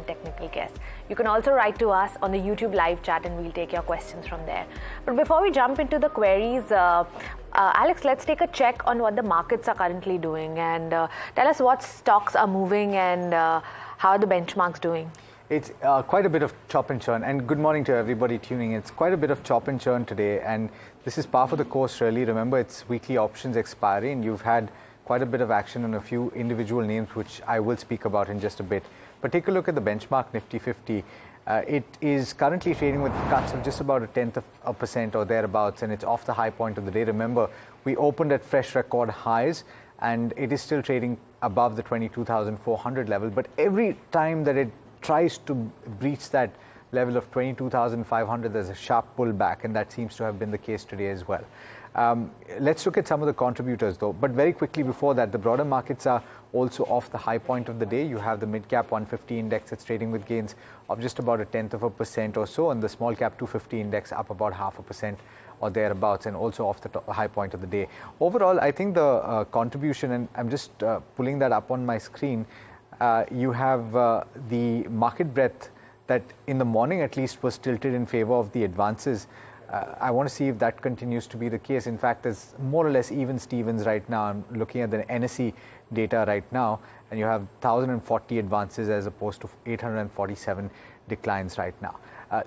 and technical guess. You can also write to us on the YouTube live chat and we'll take your questions from there. But before we jump into the queries, Alex, let's take a check on what the markets are currently doing and tell us what stocks are moving and how are the benchmarks doing. It's quite a bit of chop and churn, and good morning to everybody tuning in. It's quite a bit of chop and churn today, and this is par for the course really. Remember, it's weekly options expiry, and you've had quite a bit of action on a few individual names, which I will speak about in just a bit. But take a look at the benchmark Nifty 50. It is currently trading with cuts of just about 0.1% or thereabouts, and it's off the high point of the day. Remember, we opened at fresh record highs, and it is still trading above the 22,400 level. But every time that it tries to breach that level of 22,500, there's a sharp pullback, and that seems to have been the case today as well. Let's look at some of the contributors though, but very quickly before that, the broader markets are also off the high point of the day. You have the mid-cap 150 index that's trading with gains of just about 0.1% or so, and the small-cap 250 index up about 0.5% or thereabouts, and also off the high point of the day. Overall, I think the contribution, and I'm just pulling that up on my screen, you have the market breadth that in the morning at least was tilted in favor of the advances. I want to see if that continues to be the case. In fact, there's more or less even Stevens right now. I'm looking at the NSE data right now, and you have 1,040 advances as opposed to 847 declines right now.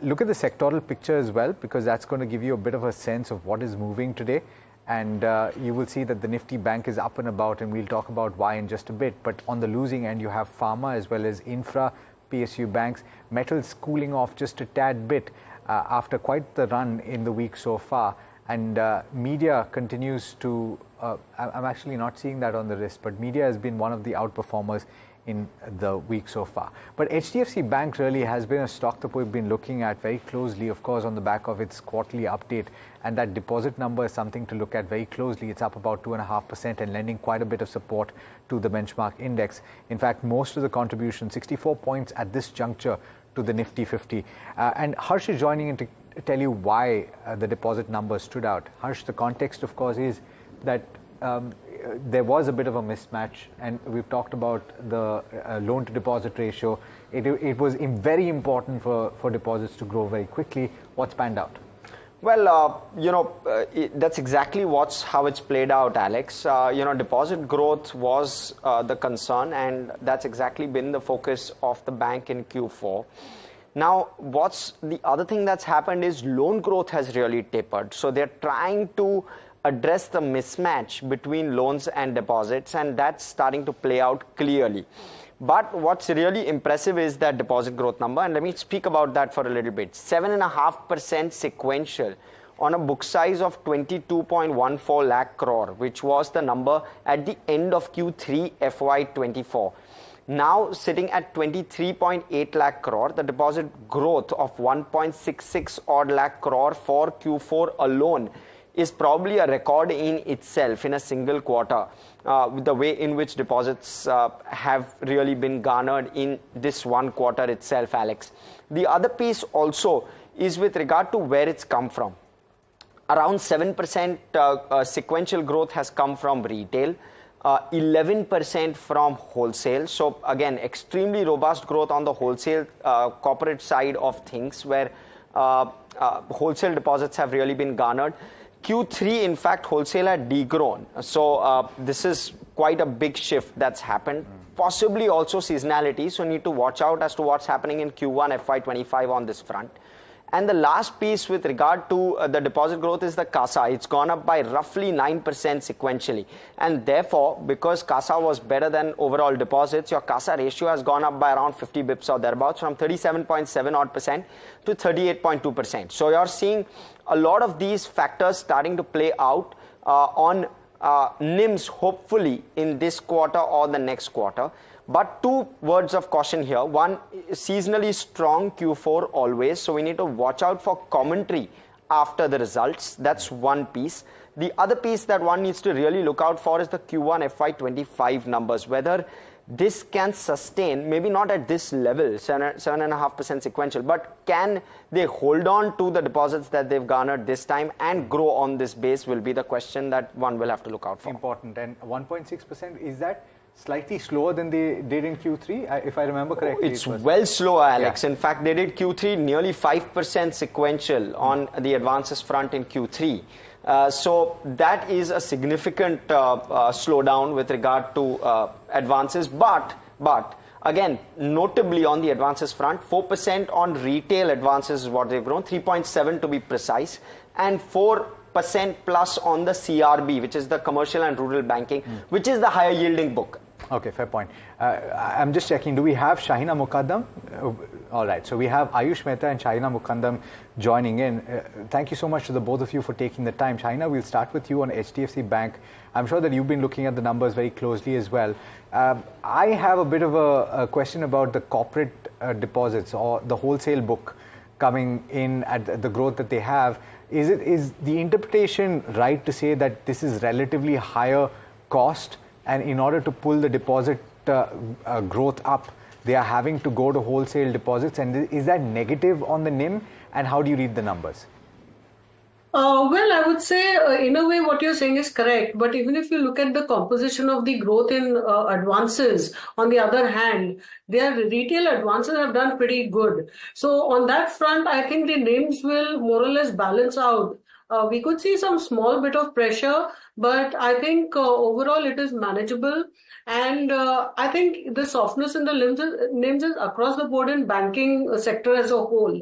Look at the sectoral picture as well, because that's going to give you a bit of a sense of what is moving today. And you will see that the Nifty Bank is up and about, and we'll talk about why in just a bit. But on the losing end, you have pharma as well as infra, PSU banks, metals cooling off just a tad bit after quite the run in the week so far. And media continues to, I'm actually not seeing that on the list, but media has been one of the outperformers in the week so far. But HDFC Bank really has been a stock that we've been looking at very closely, of course, on the back of its quarterly update. And that deposit number is something to look at very closely. It's up about 2.5% and lending quite a bit of support to the benchmark index. In fact, most of the contribution, 64 points at this juncture, to the Nifty 50. And Harsh is joining in to tell you why the deposit number stood out. Harsh, the context, of course, is that there was a bit of a mismatch, and we've talked about the loan to deposit ratio. It was very important for deposits to grow very quickly. What's panned out? Well, that's exactly how it's played out, Alex. Deposit growth was the concern, and that's exactly been the focus of the bank in Q4. Now, what's the other thing that's happened is loan growth has really tapered. So they're trying to address the mismatch between loans and deposits, and that's starting to play out clearly. But what's really impressive is that deposit growth number, and let me speak about that for a little bit. 7.5% sequential on a book size of 22.14 lakh crore, which was the number at the end of Q3 FY24. Now sitting at 23.8 lakh crore, the deposit growth of 1.66 odd lakh crore for Q4 alone is probably a record in itself in a single quarter, with the way in which deposits have really been garnered in this one quarter itself, Alex. The other piece also is with regard to where it's come from. Around 7% sequential growth has come from retail, 11% from wholesale. So again, extremely robust growth on the wholesale corporate side of things, where wholesale deposits have really been garnered. Q3, in fact, wholesale had degrown. So this is quite a big shift that's happened. Possibly also seasonality. So need to watch out as to what's happening in Q1 FY25 on this front. And the last piece with regard to the deposit growth is the CASA. It's gone up by roughly 9% sequentially. And therefore, because CASA was better than overall deposits, your CASA ratio has gone up by around 50 bips or thereabouts, from 37.7 odd percent to 38.2%. So you're seeing a lot of these factors starting to play out on NIMs, hopefully in this quarter or the next quarter. But two words of caution here. One, seasonally strong Q4 always. So we need to watch out for commentary after the results. That's one piece. The other piece that one needs to really look out for is the Q1 FY25 numbers. Whether this can sustain, maybe not at this level, 7.5% sequential, but can they hold on to the deposits that they've garnered this time and grow on this base will be the question that one will have to look out for. Important. And 1.6%, is that Slightly slower than they did in Q3, if I remember correctly. It's well slower, Alex. In fact, they did Q3 nearly 5% sequential on the advances front in Q3. So that is a significant slowdown with regard to advances. But again, notably on the advances front, 4% on retail advances is what they've grown, 3.7 to be precise, and 4% plus on the CRB, which is the commercial and rural banking, which is the higher yielding book. Okay, fair point. I'm just checking, do we have Shahina Mukadam? All right, so we have Ayush Mehta and Shahina Mukadam joining in. Thank you so much to the both of you for taking the time. Shahina, we'll start with you on HDFC Bank. I'm sure that you've been looking at the numbers very closely as well. I have a bit of a question about the corporate deposits or the wholesale book coming in at the growth that they have. Is the interpretation right to say that this is relatively higher cost, and in order to pull the deposit growth up, they are having to go to wholesale deposits? And is that negative on the NIM? And how do you read the numbers? Well, I would say in a way what you're saying is correct. But even if you look at the composition of the growth in advances, on the other hand, their retail advances have done pretty good. So on that front, I think the NIMs will more or less balance out. We could see some small bit of pressure, but I think overall it is manageable. And I think the softness in the NIMs is across the board in banking sector as a whole.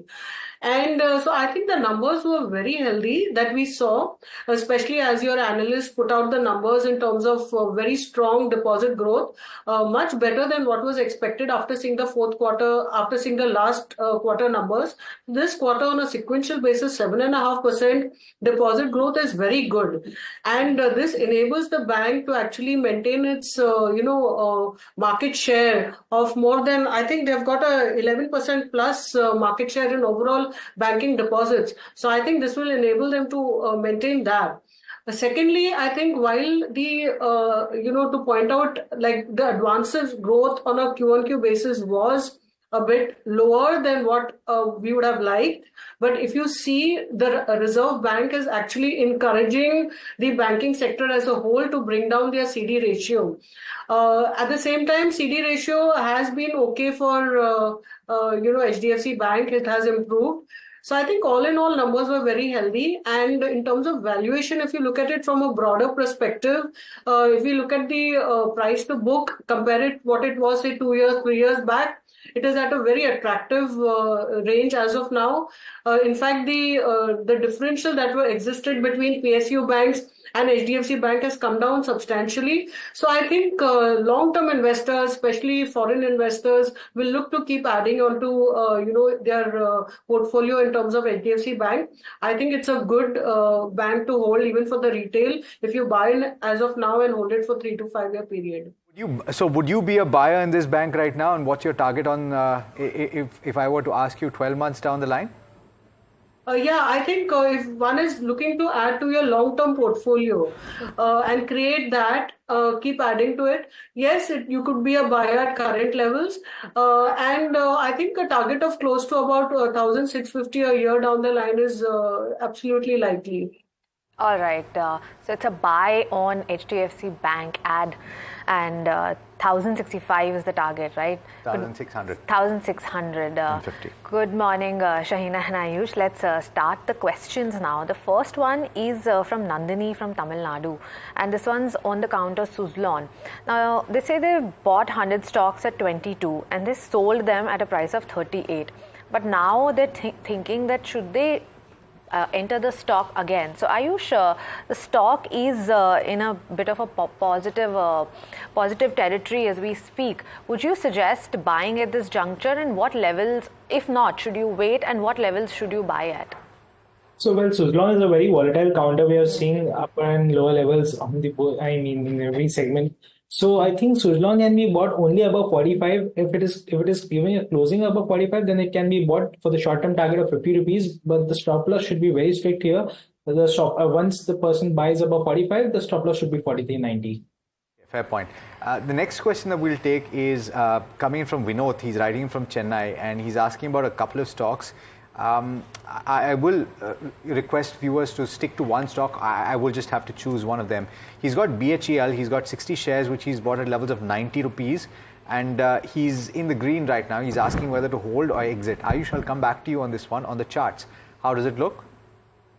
And so I think the numbers were very healthy that we saw, especially as your analyst put out the numbers in terms of very strong deposit growth, much better than what was expected after seeing the fourth quarter, after seeing the last quarter numbers. This quarter on a sequential basis, 7.5% deposit growth is very good. And this enables the bank to actually maintain its, market share of more than, I think they've got a 11% plus market share in overall banking deposits. So I think this will enable them to maintain that. Secondly, I think while the, to point out like the advances growth on a Q-on-Q basis was a bit lower than what we would have liked. But if you see, the Reserve Bank is actually encouraging the banking sector as a whole to bring down their CD ratio. At the same time, CD ratio has been okay for, HDFC Bank. It has improved. So I think all in all, numbers were very healthy. And in terms of valuation, if you look at it from a broader perspective, if we look at the price to book, compare it what it was, say, 2 years, 3 years back, it is at a very attractive range as of now. In fact, the differential that existed between PSU banks and HDFC Bank has come down substantially. So I think long-term investors, especially foreign investors, will look to keep adding onto their portfolio in terms of HDFC Bank. I think it's a good bank to hold even for the retail if you buy in as of now and hold it for 3 to 5 year period. So would you be a buyer in this bank right now, and what's your target on if I were to ask you 12 months down the line? I think if one is looking to add to your long-term portfolio and create that, keep adding to it, yes, you could be a buyer at current levels. And I think a target of close to about 1,650 a year down the line is absolutely likely. All right. So it's a buy on HDFC Bank ad, and 1,065 is the target, right? 1,600. 1,650. Good morning, Shahina and Ayush. Let's start the questions now. The first one is from Nandini from Tamil Nadu, and this one's on the count of Suzlon. Now, they say they bought 100 stocks at 22 and they sold them at a price of 38. But now they're thinking that should they enter the stock again. So Ayush, the stock is in a bit of a positive territory as we speak. Would you suggest buying at this juncture, and what levels, if not, should you wait, and what levels should you buy at? So, well, Suzlon is a very volatile counter. We are seeing upper and lower levels on the, in every segment. So I think Suzlon can be bought only above 45. If it is giving a closing above 45, then it can be bought for the short-term target of 50 rupees. But the stop loss should be very strict here. Once the person buys above 45, the stop loss should be 43.90. Fair point. The next question that we'll take is coming from Vinod. He's writing from Chennai, and he's asking about a couple of stocks. I will request viewers to stick to one stock. I will just have to choose one of them. He's got BHEL, he's got 60 shares which he's bought at levels of 90 rupees, and he's in the green right now. He's asking whether to hold or exit. Ayush, I'll come back to you on this one on the charts. How does it look?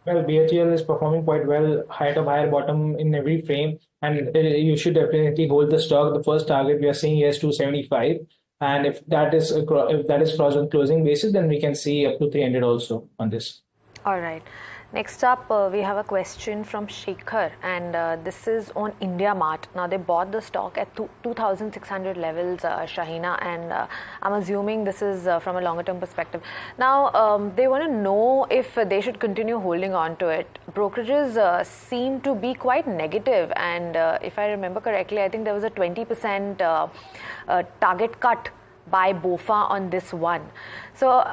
Well, BHEL is performing quite well, high top, higher bottom in every frame, and you should definitely hold the stock. The first target we are seeing here is 275, and if that is crossed on closing basis, then we can see up to 300 also on this. All right. Next up, we have a question from Shekhar, and this is on India Mart. Now, they bought the stock at 2,600 levels, Shahina, and I'm assuming this is from a longer term perspective. Now, they want to know if they should continue holding on to it. Brokerages seem to be quite negative, and if I remember correctly, I think there was a 20% target cut by BOFA on this one. So,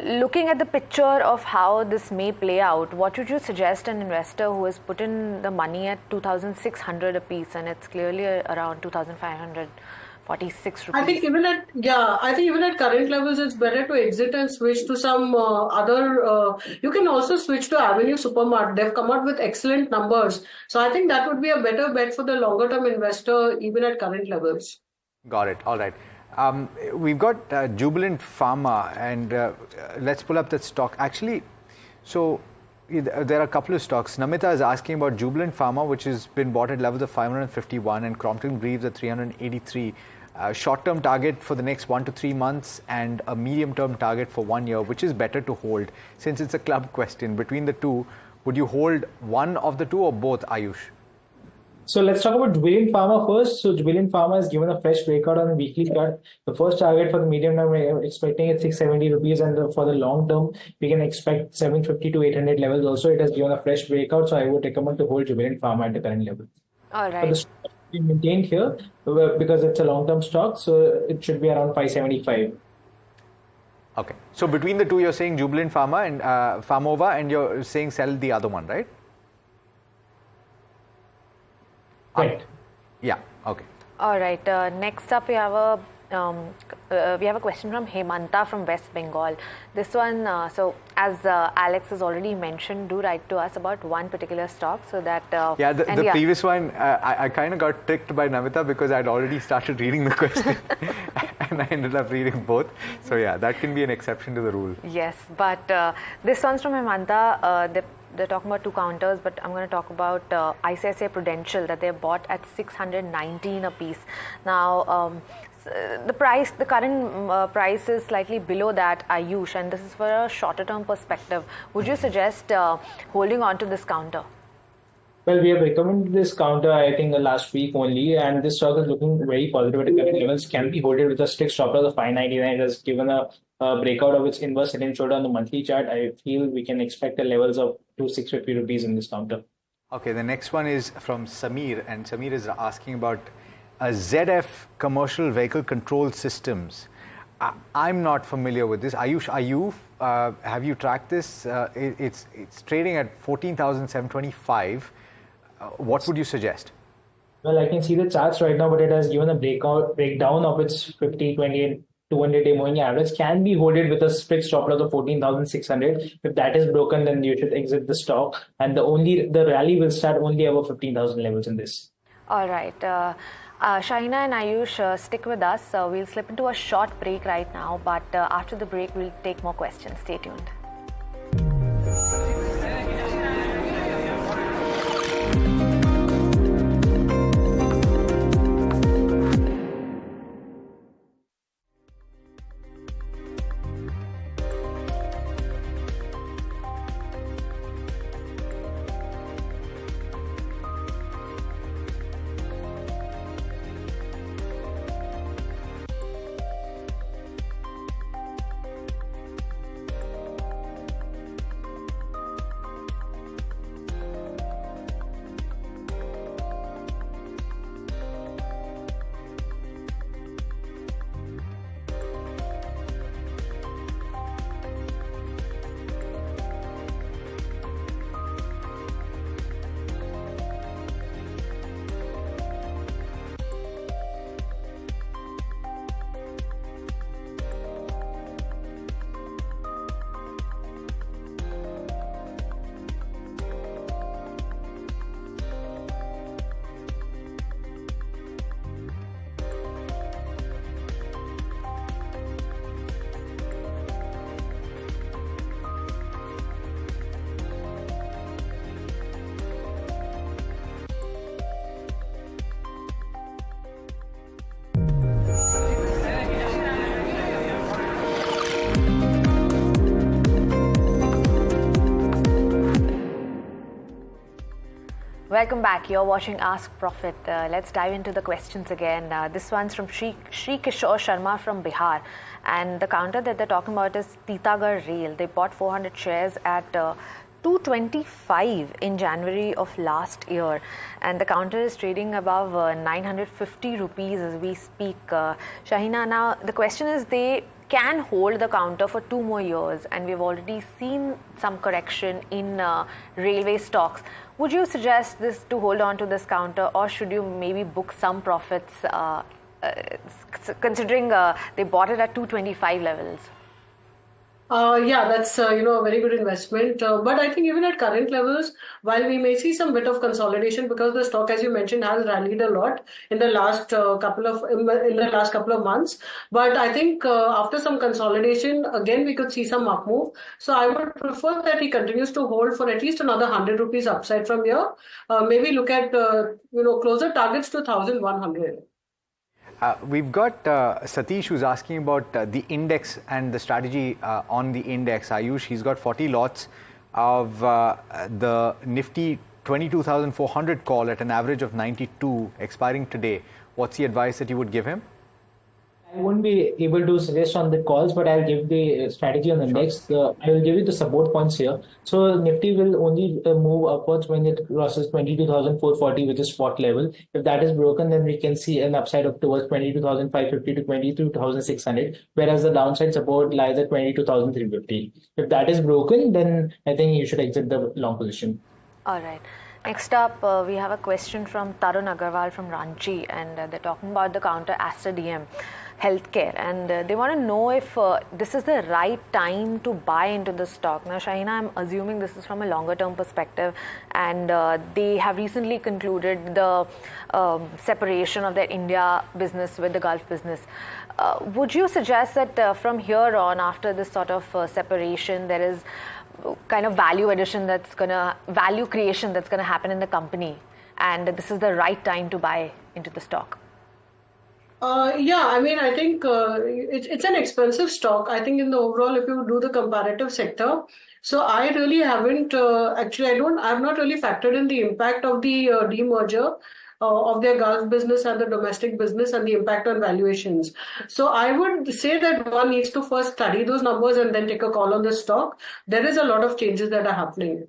looking at the picture of how this may play out, what would you suggest an investor who has put in the money at 2,600 a piece, and it's clearly around 2,546 rupees? I think even at current levels, it's better to exit and switch to some other. You can also switch to Avenue Supermart. They've come out with excellent numbers, so I think that would be a better bet for the longer term investor, even at current levels. Got it. All right. We've got Jubilant Pharma, and let's pull up that stock. Actually, so there are a couple of stocks. Namita is asking about Jubilant Pharma, which has been bought at levels of 551, and Crompton Greaves at 383. Short-term target for the next 1 to 3 months, and a medium-term target for 1 year, which is better to hold. Since it's a club question, between the two, would you hold one of the two or both, Ayush? So let's talk about Jubilant Pharma first. So Jubilant Pharma has given a fresh breakout on the weekly chart. The first target for the medium term, we're expecting at 670 rupees, and for the long term, we can expect 750 to 800 levels. Also, it has given a fresh breakout, so I would recommend to hold Jubilant Pharma at the current level. All right. So the stock will be maintained here because it's a long-term stock, so it should be around 575. Okay. So between the two, you're saying Jubilant Pharma and Pharmova, and you're saying sell the other one, right? Right. Yeah. Okay. All right. Next up, we have a question from Hemanta from West Bengal. This one, so as Alex has already mentioned, do write to us about one particular stock so that. The previous one, I kind of got tricked by Namita because I'd already started reading the question, and I ended up reading both. So yeah, that can be an exception to the rule. Yes, but this one's from Hemanta. They're talking about two counters, but I'm going to talk about ICICI Prudential that they bought at 619 a piece. Now, the current price is slightly below that, Ayush, and this is for a shorter term perspective. Would you suggest holding on to this counter? Well, we have recommended this counter, I think, last week only, and this stock is looking very positive at the current levels. Can be holded with a strict stop loss of 599. It has given a breakout of its inverse head and shoulder on the monthly chart. I feel we can expect the levels of 650 rupees in this counter. Okay, the next one is from Samir, and Samir is asking about ZF Commercial Vehicle Control Systems. I'm not familiar with this. Ayush, have you tracked this? It's trading at 14,725. What would you suggest? Well, I can see the charts right now, but it has given a breakdown of its 50, 20, and 200-day moving average. Can be holded with a strict stop loss of 14,600. If that is broken, then you should exit the stock. And the rally will start only above 15,000 levels in this. All right. Shahina and Ayush, stick with us. We'll slip into a short break right now, but after the break, we'll take more questions. Stay tuned. Welcome back. You're watching Ask Profit. Let's dive into the questions again. This one's from Shri Kishore Sharma from Bihar. And the counter that they're talking about is Titagarh Rail. They bought 400 shares at 225 in January of last year. And the counter is trading above 950 rupees as we speak. Shahina, now the question is they can hold the counter for 2 more years, and we've already seen some correction in railway stocks. Would you suggest this to hold on to this counter, or should you maybe book some profits considering they bought it at 225 levels? Yeah, that's a very good investment. But I think even at current levels, while we may see some bit of consolidation because the stock, as you mentioned, has rallied a lot in the last couple of months. But I think after some consolidation, again we could see some up move. So I would prefer that he continues to hold for at least another 100 rupees upside from here. Maybe look at closer targets to 1,100. We've got Satish who's asking about the index and the strategy on the index. Ayush, he's got 40 lots of the Nifty 22,400 call at an average of 92 expiring today. What's the advice that you would give him? I won't be able to suggest on the calls, but I'll give the strategy on the next. I will give you the support points here. So Nifty will only move upwards when it crosses 22,440, which is spot level. If that is broken, then we can see an upside of towards 22,550 to 22,600, whereas the downside support lies at 22,350. If that is broken, then I think you should exit the long position. All right. Next up, we have a question from Tarun Agarwal from Ranchi, and they're talking about the counter Aster DM Healthcare, and they want to know if this is the right time to buy into the stock. Now, Shahina, I'm assuming this is from a longer term perspective, and they have recently concluded the separation of their India business with the Gulf business. Would you suggest that from here on, after this sort of separation, there is kind of value creation that's going to happen in the company, and this is the right time to buy into the stock? Yeah, I mean, I think it's an expensive stock. I think in the overall, if you do the comparative sector, so I really haven't I have not really factored in the impact of the demerger of their Gulf business and the domestic business and the impact on valuations. So I would say that one needs to first study those numbers and then take a call on the stock. There is a lot of changes that are happening.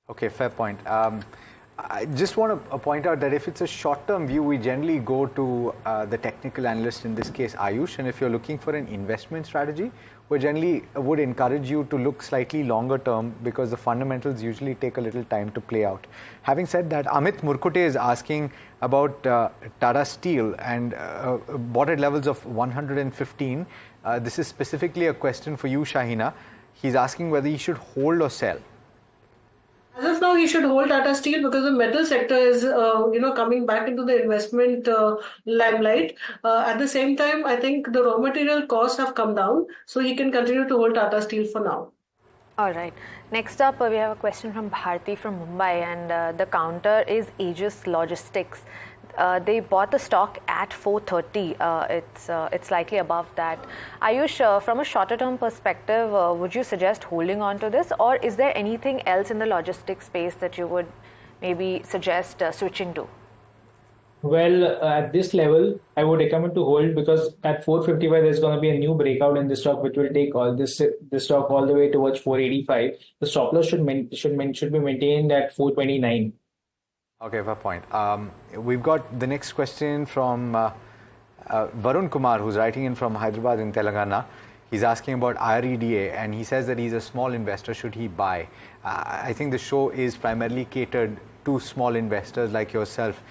Okay, fair point. I just want to point out that if it's a short-term view, we generally go to the technical analyst, in this case Ayush, and if you're looking for an investment strategy, we generally would encourage you to look slightly longer term because the fundamentals usually take a little time to play out. Having said that, Amit Murkute is asking about Tata Steel and bought at levels of 115. This is specifically a question for you, Shahina. He's asking whether he should hold or sell. As of now, he should hold Tata Steel because the metal sector is, coming back into the investment limelight. At the same time, I think the raw material costs have come down, so he can continue to hold Tata Steel for now. All right. Next up, we have a question from Bharti from Mumbai, and the counter is Aegis Logistics. They bought the stock at 430. It's slightly above that. Ayush, from a shorter term perspective, would you suggest holding on to this, or is there anything else in the logistics space that you would maybe suggest switching to? Well, at this level, I would recommend to hold because at 455, there's going to be a new breakout in the stock, which will take all this stock all the way towards 485. The stop loss should be maintained at 429. Okay, fair point. We've got the next question from Varun Kumar, who's writing in from Hyderabad in Telangana. He's asking about IREDA, and he says that he's a small investor. Should he buy? I think the show is primarily catered to small investors like yourself.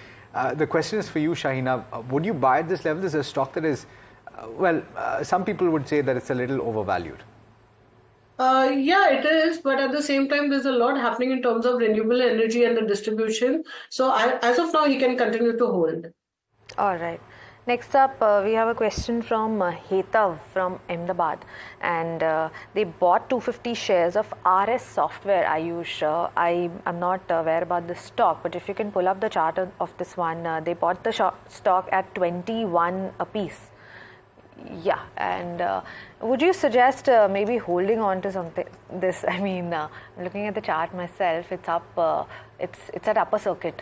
The question is for you, Shahina. Would you buy at this level? This is a stock that is, some people would say that it's a little overvalued. Yeah, it is. But at the same time, there's a lot happening in terms of renewable energy and the distribution. So as of now, he can continue to hold. All right. Next up, we have a question from Hetav from Ahmedabad, and they bought 250 shares of RS Software. Ayush, I'm not aware about the stock, but if you can pull up the chart of this one, they bought the stock at 21 a piece. Yeah, and would you suggest maybe holding on to something? I'm looking at the chart myself. It's up it's at upper circuit.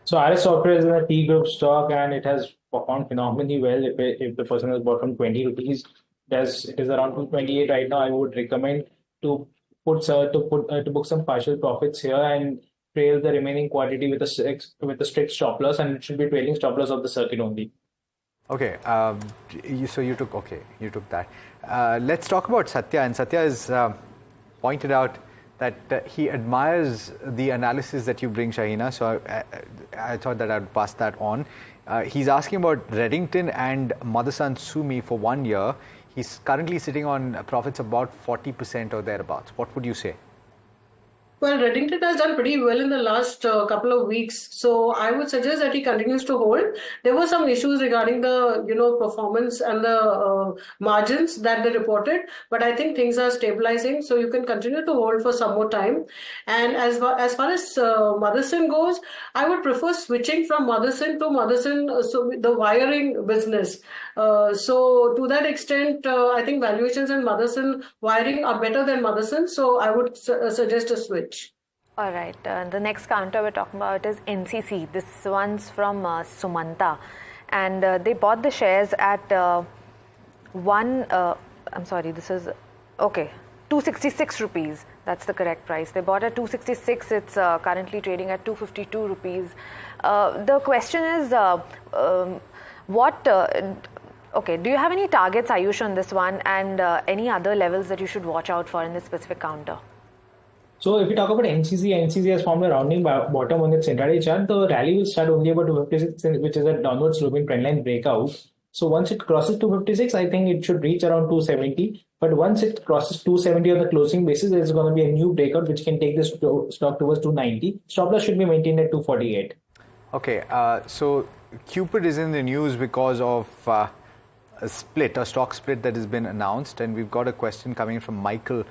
So RS Software is in a T group stock and it has performed phenomenally well. If the person has bought from 20 rupees, it is around 228 right now. I would recommend to to book some partial profits here and trail the remaining quantity with a strict stop loss, and it should be trailing stop loss of the circuit only. Okay, so you took that. Let's talk about Satya, and Satya has pointed out that he admires the analysis that you bring, Shahina. So I thought that I'd pass that on. He's asking about Reddington and Motherson Sumi for 1 year. He's currently sitting on profits about 40% or thereabouts. What would you say? Well, Reddington has done pretty well in the last couple of weeks, so I would suggest that he continues to hold. There were some issues regarding the performance and the margins that they reported, but I think things are stabilizing, so you can continue to hold for some more time. And as far as Motherson goes, I would prefer switching from Motherson to Motherson, so the wiring business. So to that extent, I think valuations in Motherson wiring are better than Motherson, so I would suggest a switch. All right. The next counter we're talking about is NCC. This one's from Sumanta, and they bought the shares at 266 rupees. That's the correct price. They bought at 266. It's currently trading at 252 rupees. The question is, okay, do you have any targets, Ayush, on this one, and any other levels that you should watch out for in this specific counter? So if we talk about NCC has formed a rounding bottom on its intraday chart. The rally will start only about 256, which is a downward sloping trendline breakout. So once it crosses 256, I think it should reach around 270. But once it crosses 270 on the closing basis, there's going to be a new breakout which can take this stock towards 290. Stop loss should be maintained at 248. Okay, so Cupid is in the news because of a stock split that has been announced, and we've got a question coming from Michael.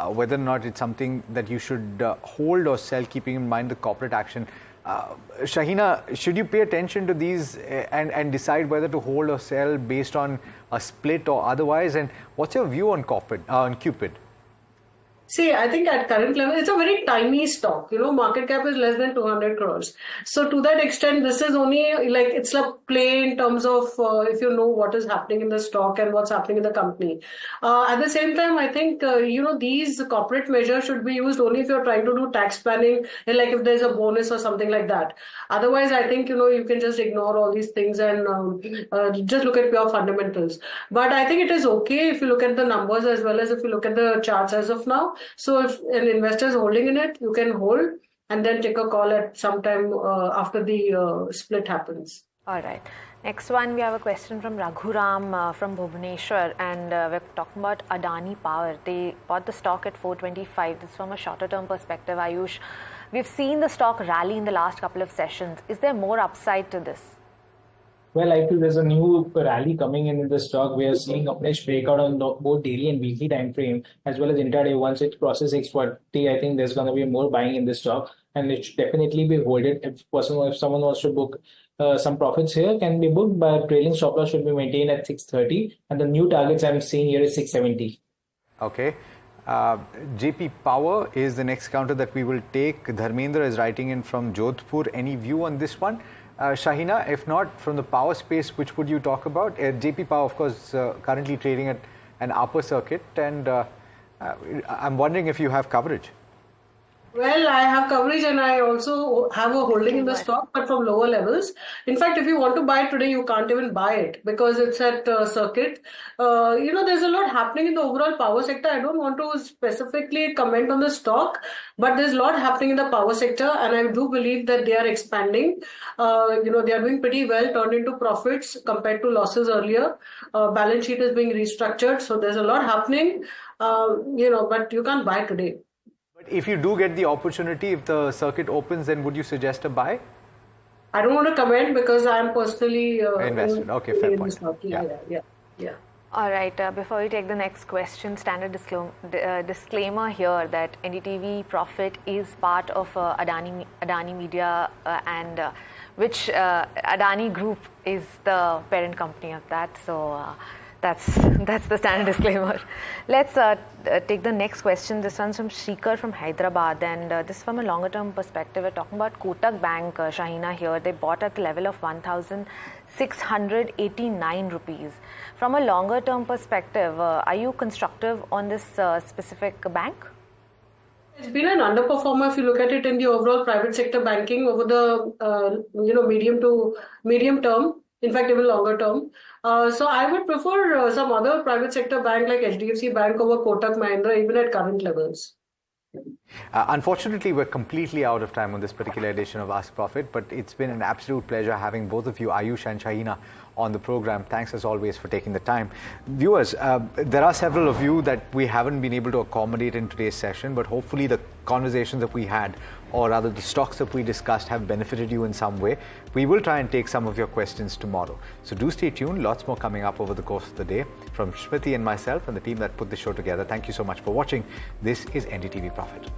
Whether or not it's something that you should hold or sell, keeping in mind the corporate action. Shahina, should you pay attention to these and decide whether to hold or sell based on a split or otherwise? And what's your view on Cupid? See, I think at current level, it's a very tiny stock. Market cap is less than 200 crores. So to that extent, this is only it's a play in terms of if you know what is happening in the stock and what's happening in the company. At the same time, I think, these corporate measures should be used only if you're trying to do tax planning, and like if there's a bonus or something like that. Otherwise, I think, you can just ignore all these things and just look at pure fundamentals. But I think it is okay if you look at the numbers as well as if you look at the charts as of now. So if an investor is holding in it, you can hold and then take a call at some time after the split happens. All right. Next one, we have a question from Raghuram from Bhubaneswar, and we're talking about Adani Power. They bought the stock at 425. This is from a shorter term perspective, Ayush. We've seen the stock rally in the last couple of sessions. Is there more upside to this? Well, I feel there's a new rally coming in the stock. We are seeing a fresh breakout on both daily and weekly time frame, as well as intraday. Once it crosses 640, I think there's going to be more buying in this stock, and it should definitely be holded. If someone wants to book some profits here, can be booked, but trailing stop loss should be maintained at 630, and the new targets I'm seeing here is 670. Okay. JP Power is the next counter that we will take. Dharmendra is writing in from Jodhpur. Any view on this one? Shahina, if not from the power space, which would you talk about? JP Power, of course, currently trading at an upper circuit, and I'm wondering if you have coverage. Well, I have coverage and I also have a holding in the stock, but from lower levels. In fact, if you want to buy it today, you can't even buy it because it's at circuit. There's a lot happening in the overall power sector. I don't want to specifically comment on the stock, but there's a lot happening in the power sector, and I do believe that they are expanding. They are doing pretty well, turned into profits compared to losses earlier. Balance sheet is being restructured, so there's a lot happening. But you can't buy today. If you do get the opportunity, if the circuit opens, then would you suggest a buy? I don't want to comment because I'm personally invested. Okay, fair point. Yeah. All right. Before we take the next question, standard disclaimer here that NDTV Profit is part of Adani Media, and which Adani Group is the parent company of that. So That's the standard disclaimer. Let's take the next question. This one's from Shrikar from Hyderabad, and this is from a longer term perspective. We're talking about Kotak Bank, Shahina here. They bought at the level of 1,689 rupees. From a longer term perspective, are you constructive on this specific bank? It's been an underperformer if you look at it in the overall private sector banking over the medium term. In fact, even longer term. So I would prefer some other private sector bank like HDFC Bank over Kotak Mahindra, even at current levels. Unfortunately, we're completely out of time on this particular edition of Ask Profit, but it's been an absolute pleasure having both of you, Ayush and Shahina, on the program. Thanks as always for taking the time. Viewers, there are several of you that we haven't been able to accommodate in today's session, but hopefully the conversations that we had, or rather the stocks that we discussed, have benefited you in some way. We will try and take some of your questions tomorrow. So do stay tuned. Lots more coming up over the course of the day. From Smriti and myself and the team that put this show together, thank you so much for watching. This is NDTV Profit.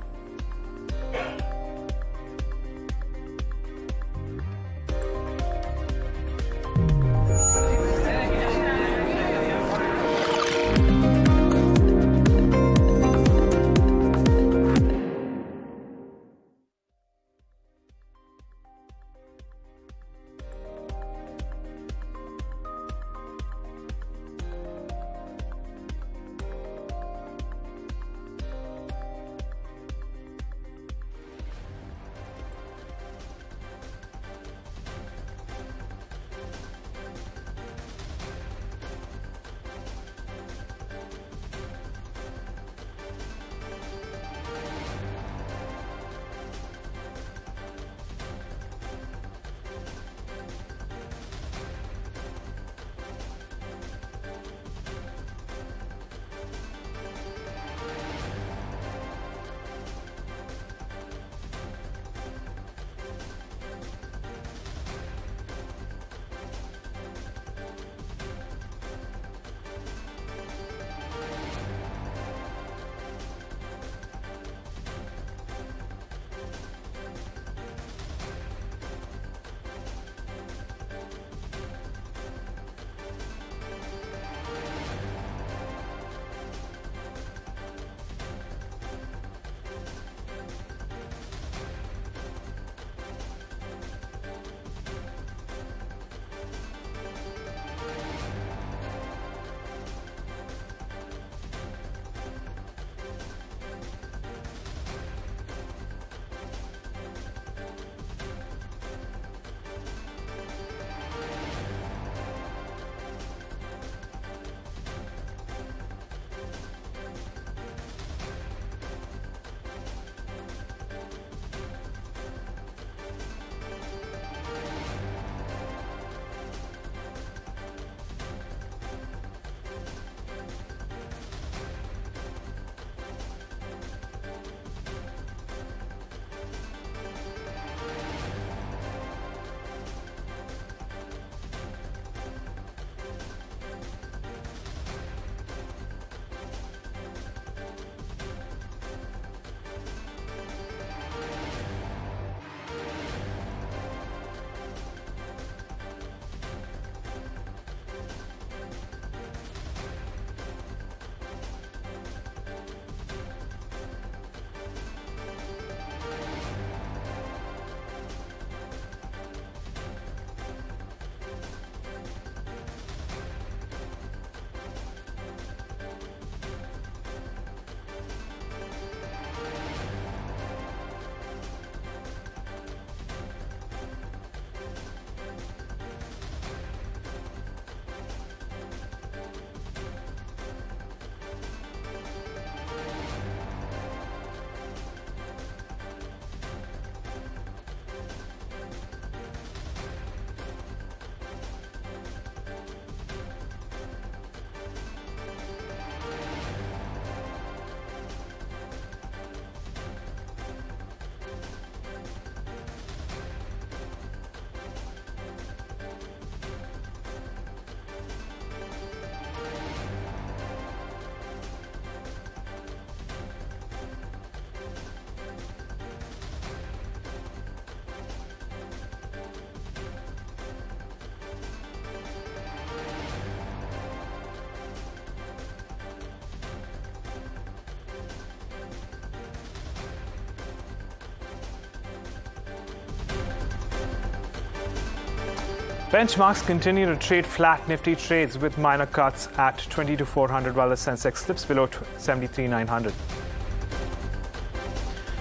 Benchmarks continue to trade flat. Nifty trades with minor cuts at 22,400 while the Sensex slips below 73,900.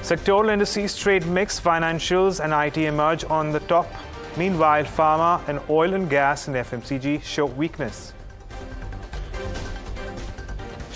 Sectoral indices trade mixed. Financials and IT emerge on the top. Meanwhile, pharma and oil and gas and FMCG show weakness.